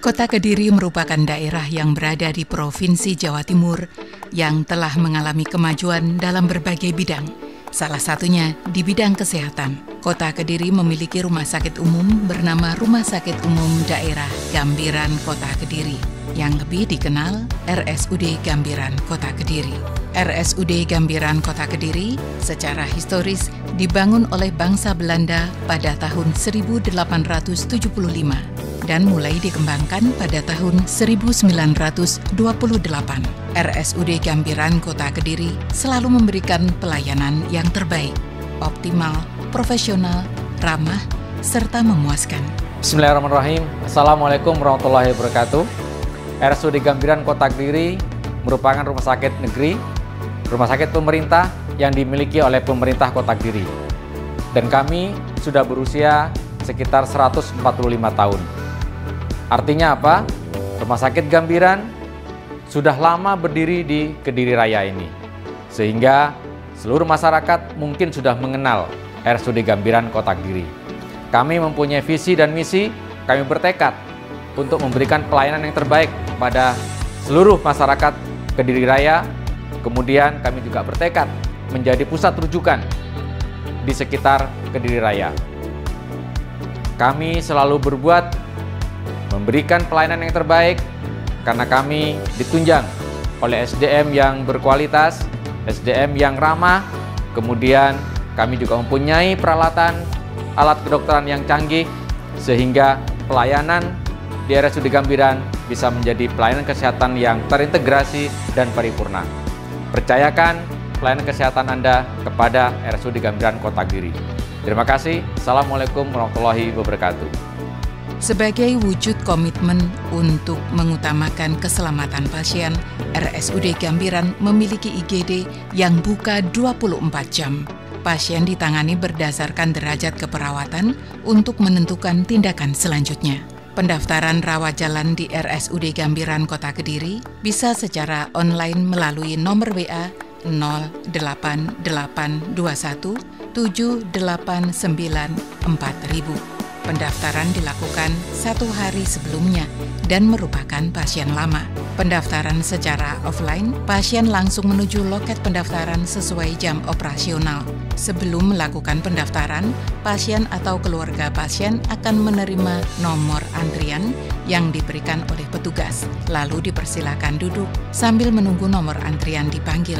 Kota Kediri merupakan daerah yang berada di Provinsi Jawa Timur yang telah mengalami kemajuan dalam berbagai bidang. Salah satunya di bidang kesehatan. Kota Kediri memiliki rumah sakit umum bernama Rumah Sakit Umum Daerah Gambiran Kota Kediri, yang lebih dikenal RSUD Gambiran Kota Kediri. RSUD Gambiran Kota Kediri secara historis dibangun oleh bangsa Belanda pada tahun 1875 dan mulai dikembangkan pada tahun 1928. RSUD Gambiran Kota Kediri selalu memberikan pelayanan yang terbaik, optimal, profesional, ramah, serta memuaskan. Bismillahirrahmanirrahim. Assalamualaikum warahmatullahi wabarakatuh. RSUD Gambiran Kota Kediri merupakan rumah sakit negeri, rumah sakit pemerintah yang dimiliki oleh pemerintah Kota Kediri. Dan kami sudah berusia sekitar 145 tahun. Artinya apa? Rumah sakit Gambiran sudah lama berdiri di Kediri Raya ini. Sehingga seluruh masyarakat mungkin sudah mengenal RSUD Gambiran Kota Kediri. Kami mempunyai visi dan misi, kami bertekad untuk memberikan pelayanan yang terbaik kepada seluruh masyarakat Kediri Raya. Kemudian kami juga bertekad menjadi pusat rujukan di sekitar Kediri Raya. Kami selalu memberikan pelayanan yang terbaik karena kami ditunjang oleh SDM yang berkualitas, SDM yang ramah, kemudian kami juga mempunyai peralatan, alat kedokteran yang canggih, sehingga pelayanan di RSUD Gambiran bisa menjadi pelayanan kesehatan yang terintegrasi dan paripurna. Percayakan pelayanan kesehatan Anda kepada RSUD Gambiran Kota Kediri. Terima kasih. Assalamualaikum warahmatullahi wabarakatuh. Sebagai wujud komitmen untuk mengutamakan keselamatan pasien, RSUD Gambiran memiliki IGD yang buka 24 jam. Pasien ditangani berdasarkan derajat keperawatan untuk menentukan tindakan selanjutnya. Pendaftaran rawat jalan di RSUD Gambiran Kota Kediri bisa secara online melalui nomor WA 08821 789 4000. Pendaftaran dilakukan 1 hari sebelumnya dan merupakan pasien lama. Pendaftaran secara offline, pasien langsung menuju loket pendaftaran sesuai jam operasional. Sebelum melakukan pendaftaran, pasien atau keluarga pasien akan menerima nomor antrian yang diberikan oleh petugas. Lalu dipersilakan duduk sambil menunggu nomor antrian dipanggil.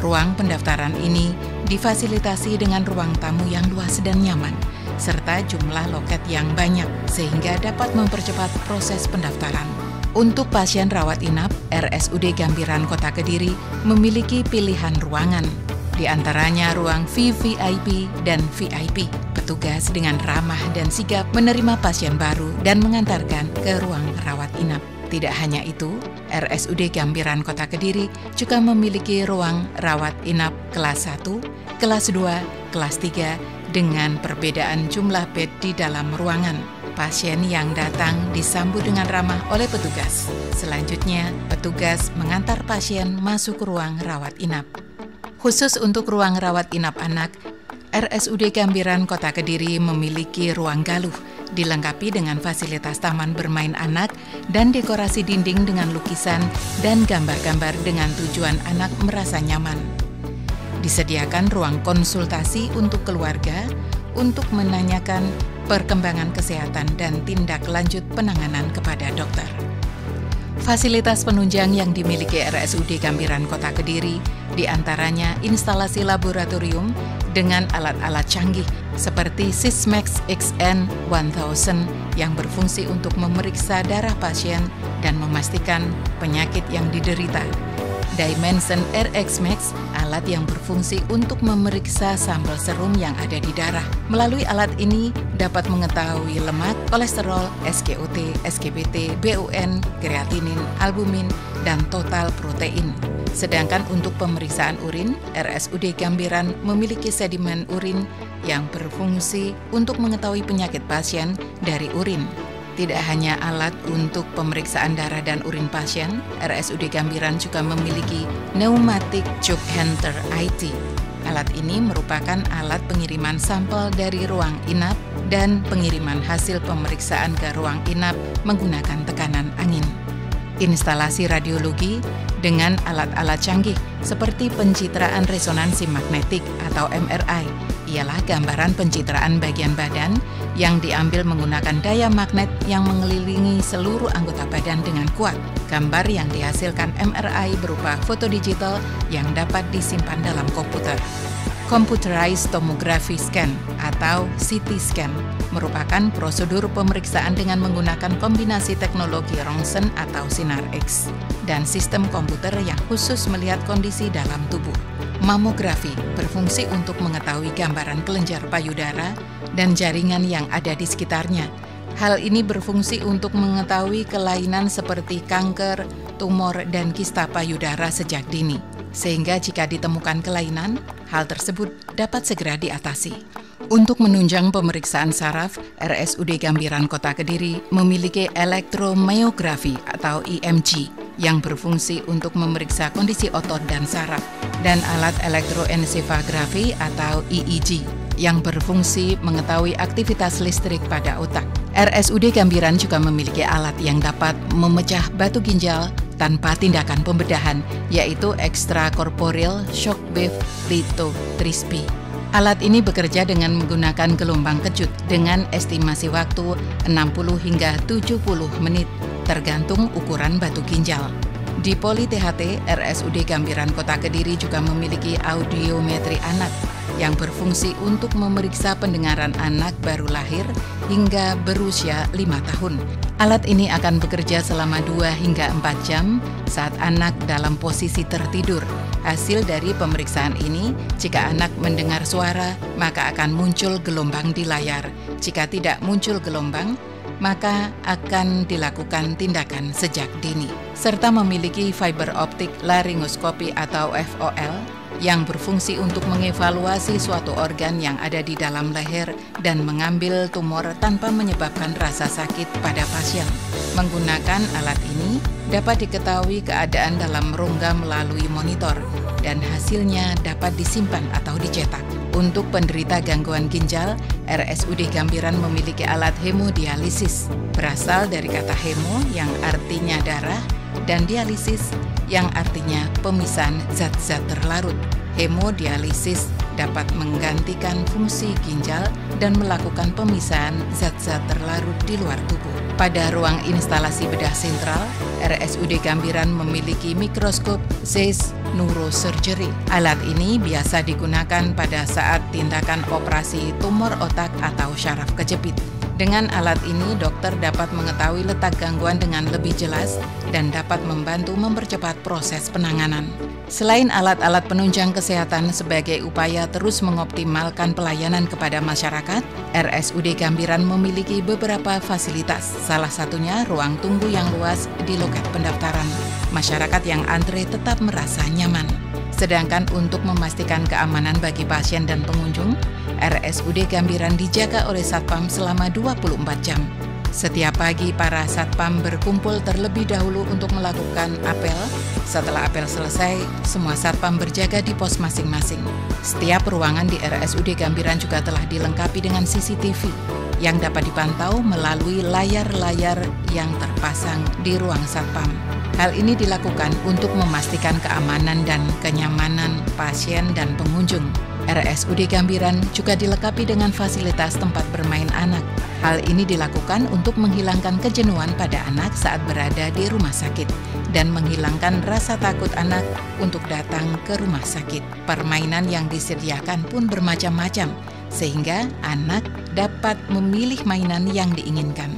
Ruang pendaftaran ini difasilitasi dengan ruang tamu yang luas dan nyaman, serta jumlah loket yang banyak sehingga dapat mempercepat proses pendaftaran. Untuk pasien rawat inap, RSUD Gambiran Kota Kediri memiliki pilihan ruangan, di antaranya ruang VVIP dan VIP. Petugas dengan ramah dan sigap menerima pasien baru dan mengantarkan ke ruang rawat inap. Tidak hanya itu, RSUD Gambiran Kota Kediri juga memiliki ruang rawat inap kelas 1, kelas 2, kelas 3, dengan perbedaan jumlah bed di dalam ruangan. Pasien yang datang disambut dengan ramah oleh petugas. Selanjutnya, petugas mengantar pasien masuk ke ruang rawat inap. Khusus untuk ruang rawat inap anak, RSUD Gambiran Kota Kediri memiliki ruang galuh, dilengkapi dengan fasilitas taman bermain anak dan dekorasi dinding dengan lukisan dan gambar-gambar dengan tujuan anak merasa nyaman. Disediakan ruang konsultasi untuk keluarga untuk menanyakan perkembangan kesehatan dan tindak lanjut penanganan kepada dokter. Fasilitas penunjang yang dimiliki RSUD Gambiran Kota Kediri diantaranya instalasi laboratorium dengan alat-alat canggih seperti Sysmex XN 1000 yang berfungsi untuk memeriksa darah pasien dan memastikan penyakit yang diderita. Dimension RX Max, alat yang berfungsi untuk memeriksa sampel serum yang ada di darah. Melalui alat ini dapat mengetahui lemak, kolesterol, SGOT, SGBT, BUN, kreatinin, albumin, dan total protein. Sedangkan untuk pemeriksaan urin, RSUD Gambiran memiliki sedimen urin yang berfungsi untuk mengetahui penyakit pasien dari urin. Tidak hanya alat untuk pemeriksaan darah dan urin pasien, RSUD Gambiran juga memiliki Pneumatic Tube Hunter IT. Alat ini merupakan alat pengiriman sampel dari ruang inap dan pengiriman hasil pemeriksaan ke ruang inap menggunakan tekanan angin. Instalasi radiologi dengan alat-alat canggih seperti pencitraan resonansi magnetik atau MRI ialah gambaran pencitraan bagian badan yang diambil menggunakan daya magnet yang mengelilingi seluruh anggota badan dengan kuat. Gambar yang dihasilkan MRI berupa foto digital yang dapat disimpan dalam komputer. Computerized Tomography Scan atau CT scan merupakan prosedur pemeriksaan dengan menggunakan kombinasi teknologi rongsen atau sinar X dan sistem komputer yang khusus melihat kondisi dalam tubuh. Mamografi berfungsi untuk mengetahui gambaran kelenjar payudara dan jaringan yang ada di sekitarnya. Hal ini berfungsi untuk mengetahui kelainan seperti kanker, tumor, dan kista payudara sejak dini. Sehingga jika ditemukan kelainan, hal tersebut dapat segera diatasi. Untuk menunjang pemeriksaan saraf, RSUD Gambiran Kota Kediri memiliki elektromyografi atau EMG yang berfungsi untuk memeriksa kondisi otot dan saraf, dan alat elektroensefagrafi atau EEG yang berfungsi mengetahui aktivitas listrik pada otak. RSUD Gambiran juga memiliki alat yang dapat memecah batu ginjal tanpa tindakan pembedahan, yaitu extracorporeal shock wave lithotripsy. Alat ini bekerja dengan menggunakan gelombang kejut dengan estimasi waktu 60 hingga 70 menit tergantung ukuran batu ginjal. Di Poli THT, RSUD Gambiran Kota Kediri juga memiliki audiometri anak yang berfungsi untuk memeriksa pendengaran anak baru lahir hingga berusia 5 tahun. Alat ini akan bekerja selama 2 hingga 4 jam saat anak dalam posisi tertidur. Hasil dari pemeriksaan ini, jika anak mendengar suara, maka akan muncul gelombang di layar. Jika tidak muncul gelombang, maka akan dilakukan tindakan sejak dini. Serta memiliki fiber optik laryngoskopi atau FOL yang berfungsi untuk mengevaluasi suatu organ yang ada di dalam leher dan mengambil tumor tanpa menyebabkan rasa sakit pada pasien. Menggunakan alat ini dapat diketahui keadaan dalam rongga melalui monitor dan hasilnya dapat disimpan atau dicetak. Untuk penderita gangguan ginjal, RSUD Gambiran memiliki alat hemodialisis. Berasal dari kata hemo yang artinya darah dan dialisis yang artinya pemisahan zat-zat terlarut. Hemodialisis dapat menggantikan fungsi ginjal dan melakukan pemisahan zat-zat terlarut di luar tubuh. Pada ruang instalasi bedah sentral, RSUD Gambiran memiliki mikroskop Zeiss Neurosurgery. Alat ini biasa digunakan pada saat tindakan operasi tumor otak atau syaraf kejepit. Dengan alat ini, dokter dapat mengetahui letak gangguan dengan lebih jelas dan dapat membantu mempercepat proses penanganan. Selain alat-alat penunjang kesehatan sebagai upaya terus mengoptimalkan pelayanan kepada masyarakat, RSUD Gambiran memiliki beberapa fasilitas, salah satunya ruang tunggu yang luas di loket pendaftaran. Masyarakat yang antre tetap merasa nyaman. Sedangkan untuk memastikan keamanan bagi pasien dan pengunjung, RSUD Gambiran dijaga oleh Satpam selama 24 jam. Setiap pagi, para Satpam berkumpul terlebih dahulu untuk melakukan apel. Setelah apel selesai, semua Satpam berjaga di pos masing-masing. Setiap ruangan di RSUD Gambiran juga telah dilengkapi dengan CCTV yang dapat dipantau melalui layar-layar yang terpasang di ruang Satpam. Hal ini dilakukan untuk memastikan keamanan dan kenyamanan pasien dan pengunjung. RSUD Gambiran juga dilengkapi dengan fasilitas tempat bermain anak. Hal ini dilakukan untuk menghilangkan kejenuhan pada anak saat berada di rumah sakit dan menghilangkan rasa takut anak untuk datang ke rumah sakit. Permainan yang disediakan pun bermacam-macam, sehingga anak dapat memilih mainan yang diinginkan.